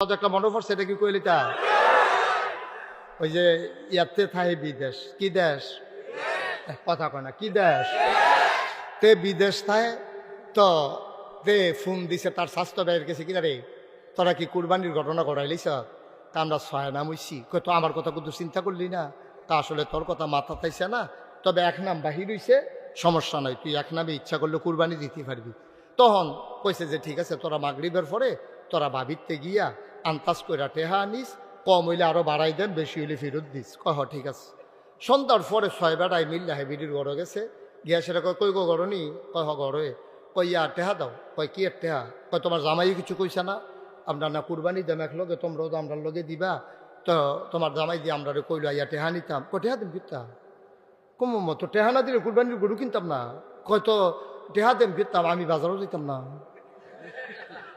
একটা মনে পড়ছে, এটা কি কইলি তা ওই যে ইয়াতে থাই বিদেশ, কি দেশ কথা কয় না, কি দেশ তে বিদেশ থায় তো তে ফোন দিছে তার স্বাস্থ্য ব্যয়ের গেছে কিনা রে, তোরা কি কুরবানির ঘটনা ঘটাইলিস? তা আমরা ছয় নাম হইছি, কই তো আমার কথা কিন্তু চিন্তা করলি না? তা আসলে তোর কথা মাথা থাইছে না, তবে এক নাম বাহির হইছে, সমস্যা নাই, তুই এক নামে ইচ্ছা করলে কুরবানি দিতে পারবি। তখন কইছে যে ঠিক আছে, তোরা মাগরিবের পরে তোরা ভাবিতে গিয়া আন্তাজ কইরা টেহা আনিস, কম হইলে আরো বাড়াই দেন, বেশি হইলে ফেরত দিস। কহ ঠিক আছে। সন্ধ্যার পরে ছয় বেড়ায় মিল্লা হেবিডির ঘরে গেছে, গিয়া সেটা কয় কই গো গরনি, কয় হ ঘরে, কই ইয়া টেহা দাও, কয় কি এর টেহা, কয় তোমার জামাই কিছু কইছে না, আমরা না কুরবানি দাম এক লগে, তোমরাও তো আমরার লগে দিবা, তো তোমার জামাই দিয়ে আমরা কইলো ইয়া টেহা নিতাম, কয় টেহা দিম কিনতাম, কম মতো টেহা না দিলে কুরবানির গরু কিনতাম না, কয় তো টেহা দেম কিনতাম, আমি বাজারও দিতাম না।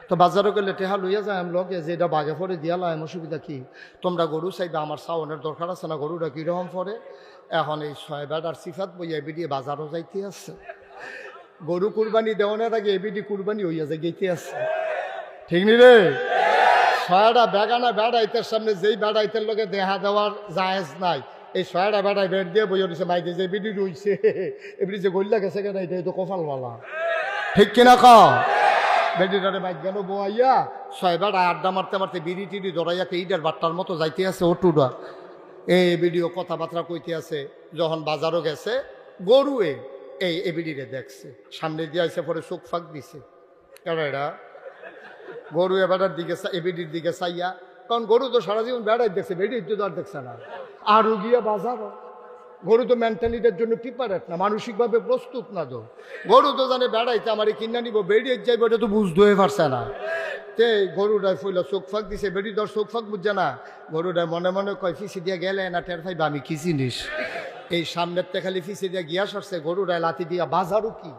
তো বাজারে গেলে টেহা লইয়া যায় আমি লগে, যে এটা বাঘে পরে দিয়া লাম, অসুবিধা কি, তোমরা গরু চাইবে, আমার সাউনের দরকার আছে না, গরুটা কিরকম পরে। এখন এই ছয় বেড়ার সিফাত বইয়া এবিডি বাজারও যাইতে আছে, গরু কুরবানি দেওয়ানের আগে এবিডি কুরবানি হইয়া যায় গেইতে আছে, ঠিক নি রে? ছয়টা বেগানা বেড়াইতের সামনে যেই বেড়াইতের লোকে দেখা দেওয়ার জায়েজ নাই, এই ছয়টা বেড়াই বেড় দিয়ে বইয়া দিছে বাইকে যে এবিডি রইছে, এবিডি যে গল্লা গেছে কেন, এটা তো কপালওয়ালা, ঠিক কিনা ক? বেডিটারে বাইক গেল বোয়াইয়া ছয় বেড়া আড্ডা মারতে মারতে বিড়ি টিড়ি ধরাইয়াকে ঈদের বাট্টার মতো যাইতে আছে ওটুডা, এই ভিডিও কথাবার্তা কইতে আছে। যখন বাজারও গেছে গরুয়ে এই এবিডিরে দেখছে, সামনে দিয়ে আসে, পরে চোখ ফাঁক দিছে, এরা গরু এবারের দিকে এবিডির দিকে চাইয়া, কারণ গরু তো সারা জীবন বেড়াই দেখছে, বেড়ি তো আর দেখছে না, আরও গিয়া বাজারও। গরু তো মেন্টালিটির জন্য প্রিপারেট না, মানসিকভাবে প্রস্তুত না, তো গরু তো জানে বেড়াইতে আমার কিনা নিব, বেড়িয়ে যাইব, এটা তো বুঝতে হয়ে পারছে না। তে গরুটাই ফইল চোখ ফাঁক দিছে, বেড়ি ধর চোখ ফাঁক বুঝছে না, গরুটাই মনে মনে কয় ফিসি দিয়া গেলে না টের পাইবা আমি কি জিনিস, এই সামনের তে খালি ফিসি দিয়া গিয়া সরছে, গরুটাই লাথি দিয়া বাজারও কি,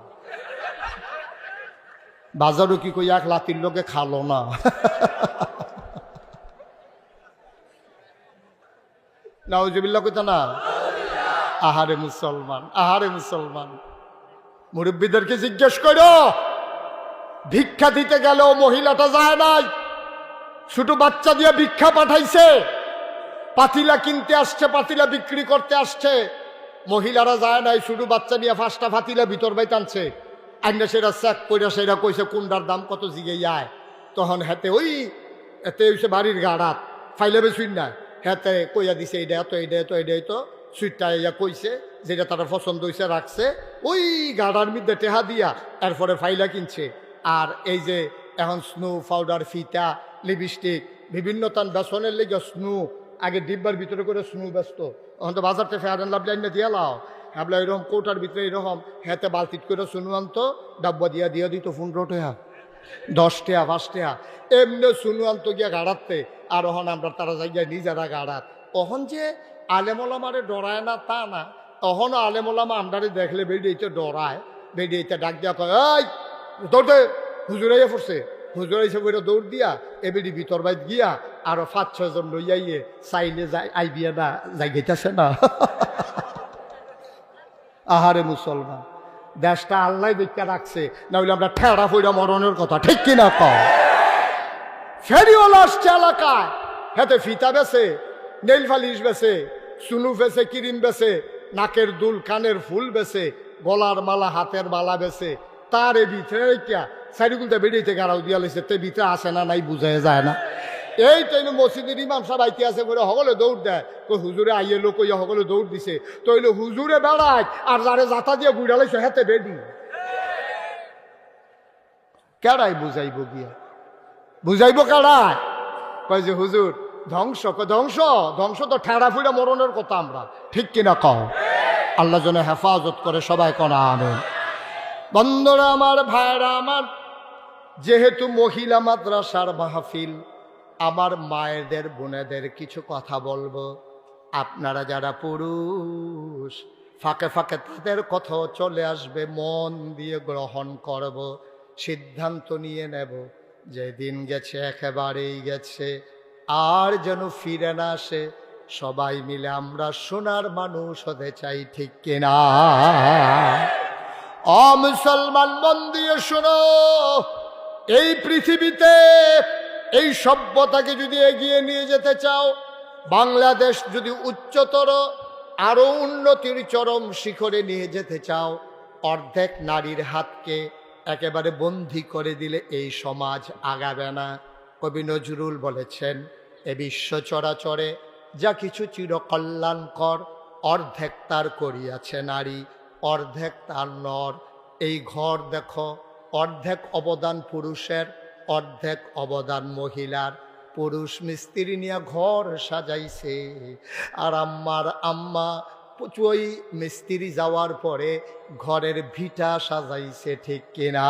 বাজারও কি কই এক লাতির লোকে খালো না। নাউজুবিল্লাহ কইতা না, আহারে মুসলমান, আহারে মুসলমান। মুরব্বীদেরকে জিজ্ঞেস করো, ভিক্ষা দিতে গেলেও মহিলাটা যায় নাই, ছোট বাচ্চা দিয়ে ভিক্ষা পাঠাইছে, পাতিলা কিনতে আসছে, পাতিলা বিক্রি করতে আসছে, মহিলারা যায় নাই, ছোট বাচ্চা নিয়ে 5টা পাতিলা ভিতর বাইতে আনছে, আইনা সেটা চেক করে সেটা কইছে কোনটার দাম কত জিগে যায়, তখন হেতে ওই এতে হইছে বাড়ির গাড়াত ফাইলে বেশুন না, হেতে কইয়া দিছে এইটা এত, এইটা এত, এইটাই তো সুইটটা ইয়া কইছে, যেটা তারা পছন্দ হয়েছে রাখছে, ওই গাড়ার মধ্যে টেহা দিয়া এরপরে ফাইলা কিনছে। আর এই যে এখন স্নো পাউডার, ফিতা, লিপস্টিক, বিভিন্ন তান বেসনের লেগে স্নো, আগে ডিব্বার ভিতরে করে স্নো ব্যস্ত, এখন তো বাজারতে ফেয়ার অ্যান্ড লাভলি আইনা দিয়া লাও, হ্যাবলা এরকম কৌটার ভিতরে এরকম হেতে বালতিত করে স্নো আনতো, ডাব্বা দিয়া দিয়া দিত 15 টাকা, 10 টাকা, 5 টাকা, এমনি স্নো আনতো গিয়া গাড়াতে। আর ওখানে আমরা তারা জায়গায় নিজেরা গাড়াত, তখন যে আলেমোলামারে ডরায় না তা না, তখনও আলেমোলামা আমরারে দেখলে বেরিয়েছে ডরায়, বেরিয়েছে ডাক দিয়া কয় এই দৌড়, হুজুরাইয়া পড়ছে, হুজুরাইছে বইটা দৌড় দিয়া এবেডি ভিতর বাইত গিয়া আরো 5-6 জন লইয়াইয়ে চাইলে যাই আইবিয়া না যাই গেতেছে না। আহারে মুসলমান, দেশটা আল্লাহ দেখা রাখছে, না হইলে আমরা ঠেড়া ফইরা মরণের কথা, ঠিক কিনা কও? ফেরিওয়ালা আসছে এলাকায়, হেতে ফিতা বেছে, নেইল ফালিশ বেছে, সুনু বেছে, ক্রিম বেছে, নাকের দুল, কানের ফুল বেছে, গলার মালা, হাতের মালা বেছে, তার এই ভিতরে সাইডগুলটা বেরিয়েছে গাড়াও দিয়া লেছে, তে ভিতরে আসে না নাই বুঝাই যায় না। এই তৈল মসজিদের ইমাম সাহেব আইতে আছে বলে সকলে দৌড় দেয়, কই হুজুরে আইয়ে লোক ইয়া সকলে দৌড় দিছে, তৈল হুজুরে বেড়ায় আর যারে জাতা দিয়ে বুড়া লাইছে হেতে বেডি, কেডাই বুঝাইব গিয়া, বুঝাইব কেডায়? কয় যে হুজুর ধ্বংস, ধ্বংস ধ্বংস তো ঠেড়া ফুড়া মরণের কথা আমরা, ঠিক কিনা কও? আল্লাহ যেন হেফাজত করে, সবাই কনা আমেন। বন্ধুরা আমার, ভাইরা আমার, যেহেতু মহিলা মাদ্রাসার মাহফিল, আমার মায়েদের বোনেদের কিছু কথা বলবো। আপনারা যারা পুরুষ, ফাঁকে ফাঁকে তাদের কথাও চলে আসবে, মন দিয়ে গ্রহণ করব, সিদ্ধান্ত নিয়ে নেব, যেদিন গেছে একেবারেই গেছে, আর যেন ফিরে না আসে। সবাই মিলে আমরা সোনার মানুষ হতে চাই, ঠিক কিনা? মুসলমান মন দিয়ে শোনো, এই পৃথিবীতে এই সভ্যতাকে যদি এগিয়ে নিয়ে যেতে চাও, বাংলাদেশ যদি উচ্চতর আরো উন্নতির চরম শিখরে নিয়ে যেতে চাও, অর্ধেক নারীর হাতকে একেবারে বন্দী করে দিলে এই সমাজ আগাবে না। কবি নজরুল বলেছেন, এ বিশ্ব চরাচরে যা কিছু চিরকল্যাণকর, অর্ধেক তার করিয়াছে নারী, অর্ধেক তার নর। এই ঘর দেখো, অর্ধেক অবদান পুরুষের, অর্ধেক অবদান মহিলার। পুরুষ মিস্ত্রি নিয়ে ঘর সাজাইছে, আর আম্মার আম্মা ওই মিস্ত্রি যাওয়ার পরে ঘরের ভিটা সাজাইছে, ঠিক কিনা?